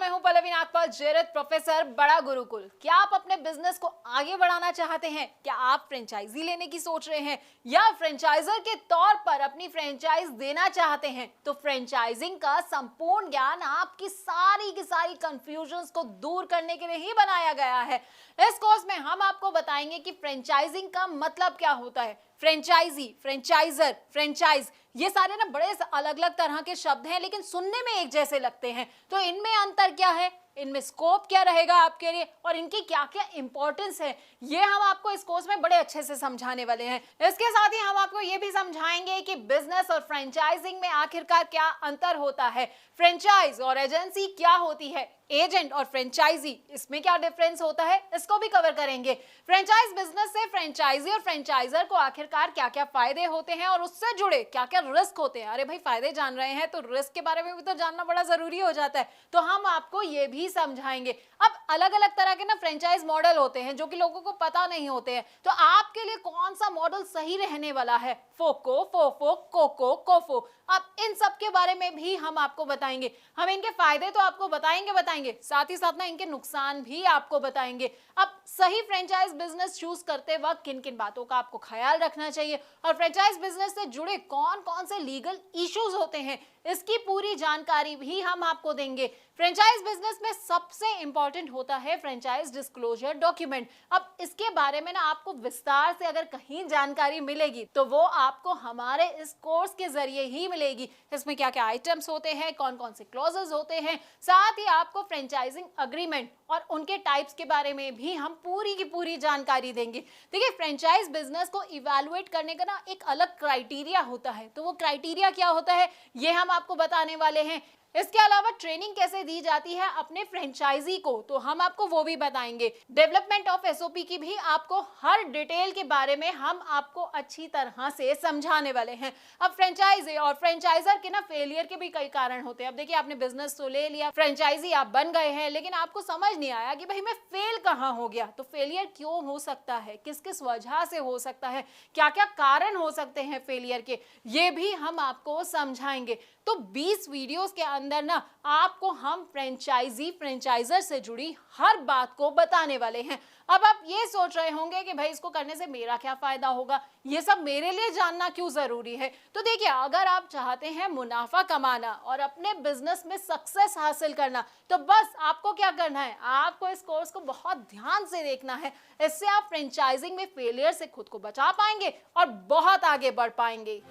मैं हूं पल्लवी नागपाल, जेरत प्रोफेसर, बड़ा गुरुकुल। क्या आप अपने बिजनेस को आगे बढ़ाना चाहते हैं? क्या आप फ्रेंचाइजी लेने की सोच रहे हैं या फ्रेंचाइजर के तौर पर अपनी फ्रेंचाइज देना चाहते हैं? तो फ्रेंचाइजिंग का संपूर्ण ज्ञान आपकी सारी की सारी कंफ्यूजन्स को दूर करने के लिए ही बनाया गया है। इस कोर्स में हम आपको बताएंगे कि फ्रेंचाइजिंग का मतलब क्या होता है। फ्रेंचाइजी, फ्रेंचाइजर, फ्रेंचाइज, ये सारे ना बड़े अलग अलग तरह के शब्द हैं, लेकिन सुनने में एक जैसे लगते हैं। तो इनमें अंतर क्या है, इनमें स्कोप क्या रहेगा आपके लिए और इनकी क्या क्या इंपॉर्टेंस है, ये हम आपको इस कोर्स में बड़े अच्छे से समझाने वाले हैं। इसके साथ ही हम आपको ये भी समझाएंगे कि बिजनेस और फ्रेंचाइजिंग में आखिरकार क्या अंतर होता है, फ्रेंचाइज और एजेंसी क्या होती है, एजेंट और फ्रेंचाइजी इसमें क्या डिफरेंस होता है, इसको भी कवर करेंगे। फ्रेंचाइज बिजनेस से फ्रेंचाइजी और फ्रेंचाइजर को आखिरकार क्या क्या फायदे होते हैं और उससे जुड़े क्या क्या रिस्क होते हैं। अरे भाई, फायदे जान रहे हैं तो रिस्क के बारे में भी तो जानना बड़ा जरूरी हो जाता है, तो हम आपको ये भी समझाएंगे। अब अलग अलग तरह के ना फ्रेंचाइज मॉडल होते हैं जो कि लोगों को पता नहीं होते हैं, तो आपके लिए कौन सा मॉडल सही रहने वाला है, फोको, फोफो, कोको, कोफो, अब इन सब के बारे में भी हम आपको बताएंगे। हम इनके फायदे तो आपको बताएंगे, साथ ही साथ ना इनके नुकसान भी आपको बताएंगे। अब सही फ्रेंचाइज बिजनेस चूज करते वक्त किन किन बातों का आपको ख्याल रखना चाहिए और फ्रेंचाइज बिजनेस से जुड़े कौन कौन से लीगल इश्यूज होते हैं, इसकी पूरी जानकारी भी हम आपको देंगे। फ्रेंचाइज बिजनेस में सबसे इंपॉर्टेंट होता है फ्रेंचाइज डिस्क्लोजर डॉक्यूमेंट। अब इसके बारे में ना आपको विस्तार से अगर कहीं जानकारी मिलेगी तो वो आपको हमारे इस कोर्स के जरिए ही मिलेगी। इसमें क्या क्या आइटम्स होते हैं, कौन कौन से क्लॉजेस होते हैं, साथ ही आपको फ्रेंचाइजिंग अग्रीमेंट और उनके टाइप्स के बारे में भी हम पूरी की पूरी जानकारी देंगे। देखिए, फ्रेंचाइज बिजनेस को इवैल्यूएट करने का ना एक अलग क्राइटेरिया होता है, तो वो क्राइटेरिया क्या होता है ये हम आपको बताने वाले हैं। इसके अलावा ट्रेनिंग कैसे दी जाती है अपने फ्रेंचाइजी को, तो हम आपको वो भी बताएंगे। डेवलपमेंट ऑफ एसओपी की भी आपको हर डिटेल के बारे में हम आपको अच्छी तरह से समझाने वाले हैं। अब फ्रेंचाइजी और फ्रेंचाइजर के ना फेलियर के भी कई कारण होते हैं। अब देखिए, आपने बिजनेस तो ले लिया, फ्रेंचाइजी आप बन गए हैं, लेकिन आपको समझ नहीं आया कि भाई मैं फेल कहाँ हो गया। तो फेलियर क्यों हो सकता है, किस किस वजह से हो सकता है, क्या क्या कारण हो सकते हैं फेलियर के, ये भी हम आपको समझाएंगे। तो 20 वीडियोस के अंदर ना आपको हम फ्रेंचाइजी फ्रेंचाइजर से जुड़ी हर बात को बताने वाले हैं। अब आप ये सोच रहे होंगे कि भाई इसको करने से मेरा क्या फायदा होगा, ये सब मेरे लिए जानना क्यों जरूरी है। तो देखिए, अगर आप चाहते हैं मुनाफा कमाना और अपने बिजनेस में सक्सेस हासिल करना, तो बस आपको क्या करना है, आपको इस कोर्स को बहुत ध्यान से देखना है। इससे आप फ्रेंचाइजिंग में फेलियर से खुद को बचा पाएंगे और बहुत आगे बढ़ पाएंगे।